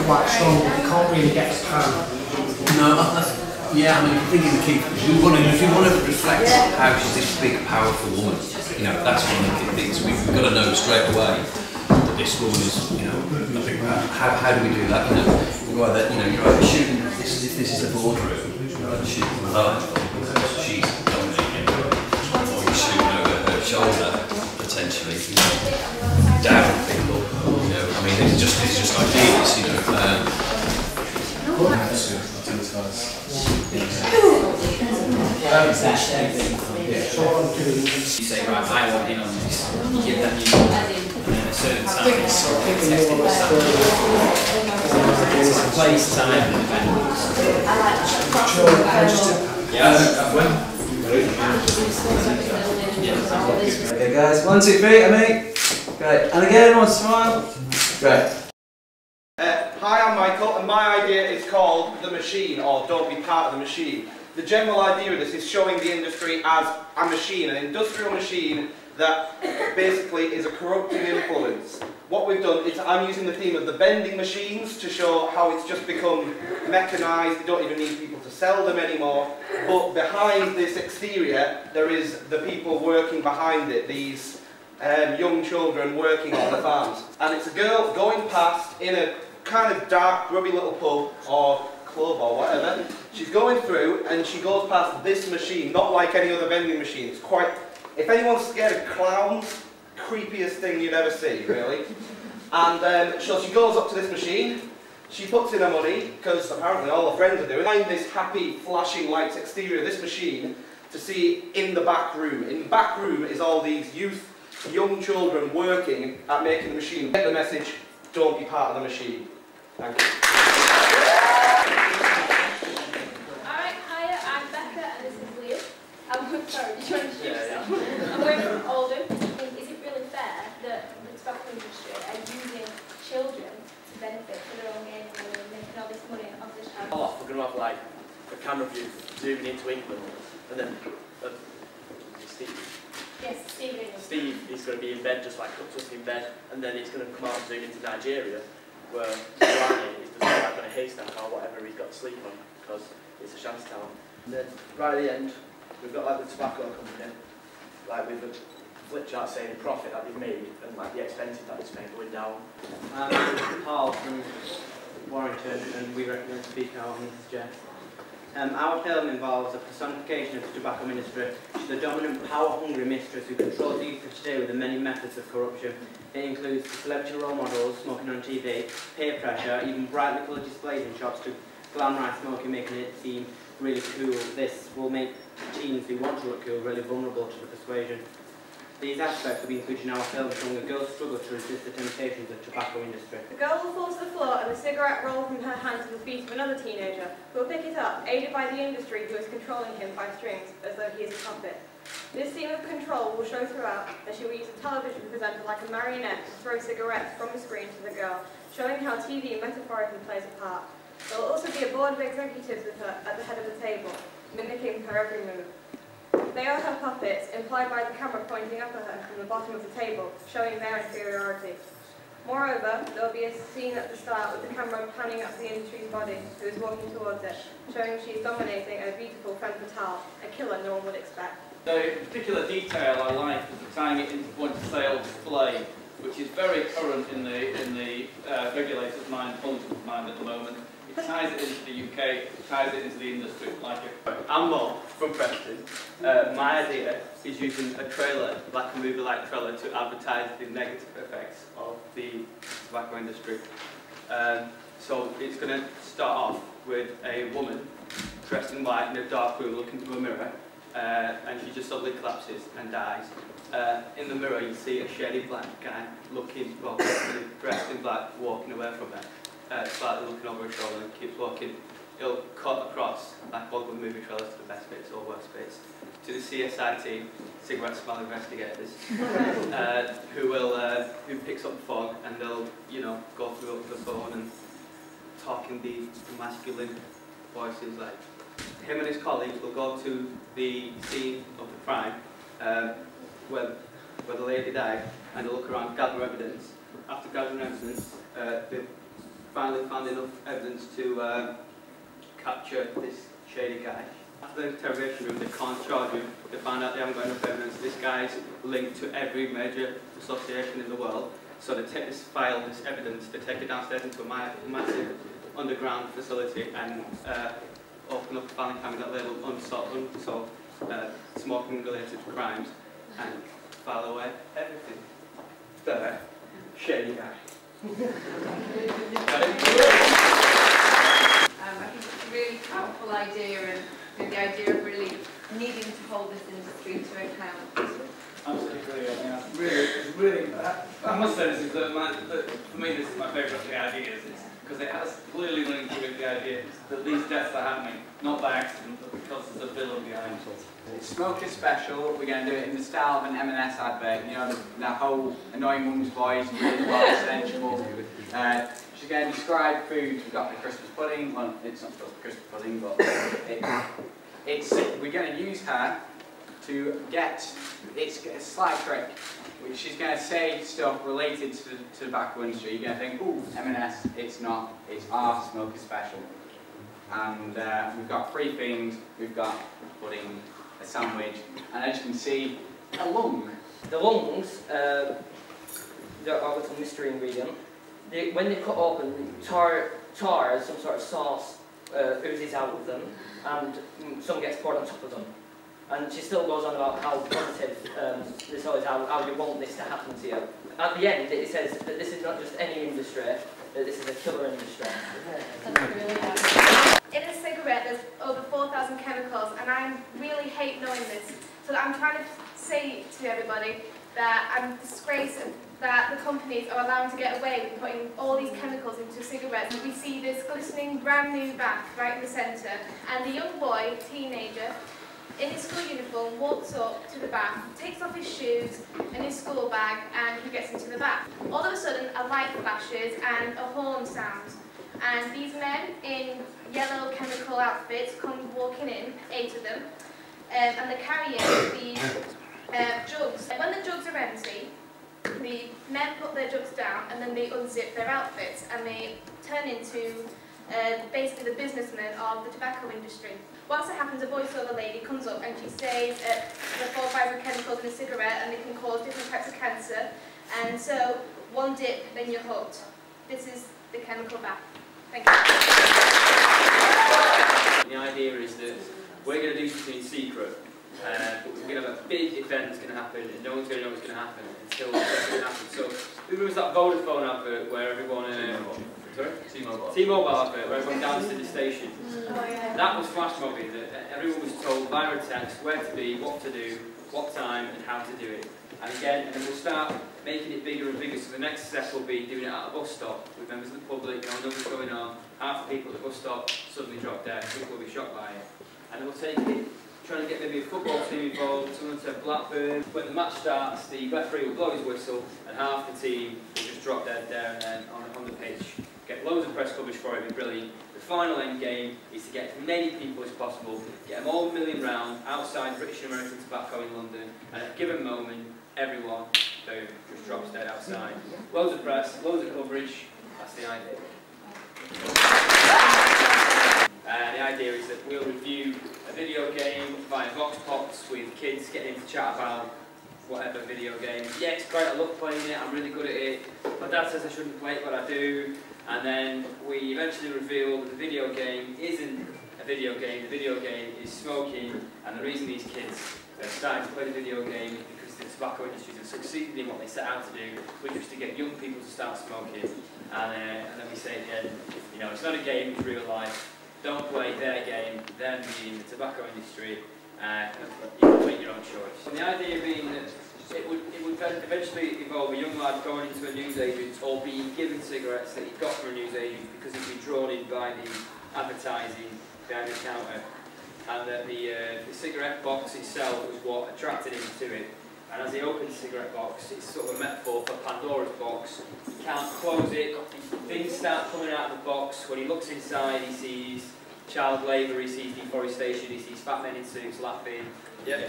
quite strong, but you can't really get the power. No, yeah, I mean, I think in the key, if you want to reflect how she's this big, powerful woman, you know, that's one of the key things. We've got to know straight away that this woman is, you know, a big power. How do we do that? You know, you're either shooting, if this is the boardroom, you're either shooting below, she's dominating, or you're shooting over her shoulder, potentially, you know, down people, you know, I mean, it's just ideas, you know. You say, right, I want in on this, you give them you, and then a certain time, testing the stuff. Place, time, and event. Okay guys, 1, 2, 3, and me. Great, and again, everyone smile. Great. Hi, I'm Michael, and my idea is called The Machine, or Don't Be Part of the Machine. The general idea of this is showing the industry as a machine, an industrial machine that basically is a corrupting influence. What we've done is I'm using the theme of the vending machines to show how it's just become mechanised. You don't even need people to sell them anymore. But behind this exterior, there is the people working behind it, these young children working on the farms. And it's a girl going past in a kind of dark, grubby little pub or club or whatever. She's going through and she goes past this machine, not like any other vending machine. It's quite, if anyone's scared of clowns, creepiest thing you'd ever see, really. And so she goes up to this machine, she puts in her money, because apparently all her friends are doing it. Find this happy flashing lights exterior of this machine to see in the back room. In the back room is all these youth, young children working at making the machine. Get the message, don't be part of the machine. Thank you. I'm sorry, did you want to introduce yourself? I'm working from Oldham. Is it really fair that the tobacco industry are using children to benefit for their own gain and they're making all this money off this child? We're going to have like a camera view zooming into England, and then Steve. Yes, Steve is going to be in bed, just like us in bed, and then he's going to come out and zoom into Nigeria, where Rani is just like on a haystack or whatever he's got to sleep on, because it's a shanty town. And then right at the end, we've got like the tobacco company, like with the flip chart saying the profit that they've made and like the expenses that it's made going down. I'm Paul from Warrington, and we recommend to speak out on this suggest. Our film involves a personification of the tobacco industry. She's a dominant, power-hungry mistress who controls the youth of today with the many methods of corruption. It includes celebrity role models, smoking on TV, peer pressure, even brightly coloured displays in shops to glamorise smoking, making it seem really cool. This will make teens who want to look cool really vulnerable to the persuasion. These aspects will be included in our film, showing a girl's struggle to resist the temptations of the tobacco industry. The girl will fall to the floor and the cigarette roll from her hand to the feet of another teenager, who will pick it up, aided by the industry who is controlling him by strings, as though he is a puppet. This scene of control will show throughout, as she will use a television presenter like a marionette to throw cigarettes from the screen to the girl, showing how TV metaphorically plays a part. There will also be a board of executives with her at the head of the table, mimicking her every move. They are her puppets, implied by the camera pointing up at her from the bottom of the table, showing their inferiority. Moreover, there will be a scene at the start with the camera panning up the industry's body, who is walking towards it, showing she is dominating a beautiful femme fatale, a killer no one would expect. The particular detail I like is tying it into point of sale display, which is very current in the regulator's mind, political mind at the moment. It ties it into the UK, it ties it into the industry like it. I'm Mo from Preston. My idea is using a trailer, like a movie-like trailer, to advertise the negative effects of the tobacco industry. So it's going to start off with a woman dressed in white in a dark room looking into a mirror, and she just suddenly collapses and dies. In the mirror you see a shady black guy looking, well, dressed in black, walking away from her. Slightly looking over his shoulder and keeps walking. He'll cut across, like all the movie trailers, to the best bits or worst bits, to the CSI team, cigarette smell investigators, who picks up the phone and they'll, go through the phone and talk in the masculine voices. Like him and his colleagues will go to the scene of the crime, where the lady died, and they'll look around, gather evidence. After gathering evidence, finally found enough evidence to capture this shady guy. After the interrogation room, they can't charge him. They find out they haven't got enough evidence. This guy's linked to every major association in the world. So they take this file, this evidence, they take it downstairs into a massive underground facility and open up a filing cabinet that labelled unsolved smoking-related crimes and file away everything. There, shady guy. I think it's a really powerful idea, and the idea of really needing to hold this industry to account. Absolutely brilliant. It's really. I must say this is that for me this is my favourite of the ideas, because it has clearly linked to it the idea that these deaths are happening not by accident, but because there's a villain behind it. It's Smoking Special. We're going to do it in the style of an M&S advert. You know, that whole annoying mum's voice, really well sensual. She's going to describe food. We've got the Christmas pudding. Well, it's not supposed to be Christmas pudding, but we're going to use her to get. It's a slight trick. She's going to say stuff related to the tobacco industry. You're going to think, ooh, M&S. It's not. It's our Smoking Special. And we've got 3 things. We've got pudding, a sandwich, and as you can see, a lung. The lungs, there are a little mystery ingredient. When they cut open, tar some sort of sauce oozes out of them, and some gets poured on top of them. And she still goes on about how positive this is, how you want this to happen to you. At the end, it says that this is not just any industry, that this is a killer industry. In a cigarette, there's over 4,000 chemicals, and I really hate knowing this. So I'm trying to say to everybody that I'm disgraced that the companies are allowed to get away with putting all these chemicals into cigarettes. We see this glistening brand new bath right in the centre, and the young boy, teenager, in his school uniform, walks up to the bath, takes off his shoes and his school bag, and he gets into the bath. All of a sudden, a light flashes and a horn sounds. And these men in yellow chemical outfits come walking in, 8 of them, and they're carrying the jugs. And when the jugs are empty, the men put their jugs down and then they unzip their outfits and they turn into basically the businessmen of the tobacco industry. Once it happens, a voiceover lady comes up and she says there are 4 or 5 chemicals in a cigarette and they can cause different types of cancer. And so, one dip, then you're hooked. This is the chemical bath. Thank you. The idea is that we're going to do something in secret, but we're going to have a big event that's going to happen, and no one's going to know what's going to happen until it's going to happen. So, who was that Vodafone advert where everyone... sorry? T-Mobile advert, where everyone danced in the station. That was flash mobbing, that everyone was told via text where to be, what to do, what time, and how to do it. And again, and then we'll start making it bigger and bigger. So the next step will be doing it at a bus stop with members of the public, knowing what's going on. Half the people at the bus stop suddenly drop dead, people will be shocked by it. And then we'll take it, trying to get maybe a football team involved, someone to Blackburn. When the match starts, the referee will blow his whistle, and half the team will just drop dead there and then on the pitch. Get loads of press coverage for it, it'll be brilliant. The final end game is to get as many people as possible, get them all milling round outside British and American Tobacco in London, and at a given moment, everyone, boom, just drops dead outside. Loads of press, loads of coverage, that's the idea. The idea is that we'll review a video game via Vox Pops with kids getting to chat about whatever video game. Yeah, it's great, I love playing it, I'm really good at it. My dad says I shouldn't play it, but I do. And then we eventually reveal that the video game isn't a video game, the video game is smoking, and the reason these kids are starting to play the video game is because the tobacco industry has succeeded in what they set out to do, which was to get young people to start smoking. And then we say at the end, you know, it's not a game, it's real life. Don't play their game, them being the tobacco industry, you can make your own choice. And the idea being that it would eventually involve a young lad going into a newsagent or being given cigarettes that he got from a newsagent because he'd been drawn in by the advertising behind the counter. And that the cigarette box itself was what attracted him to it. And as he opened the cigarette box, it's sort of a metaphor for Pandora's box. He can't close it, things start coming out of the box. When he looks inside, he sees child labour, he sees deforestation, he sees fat men in suits laughing. Yeah.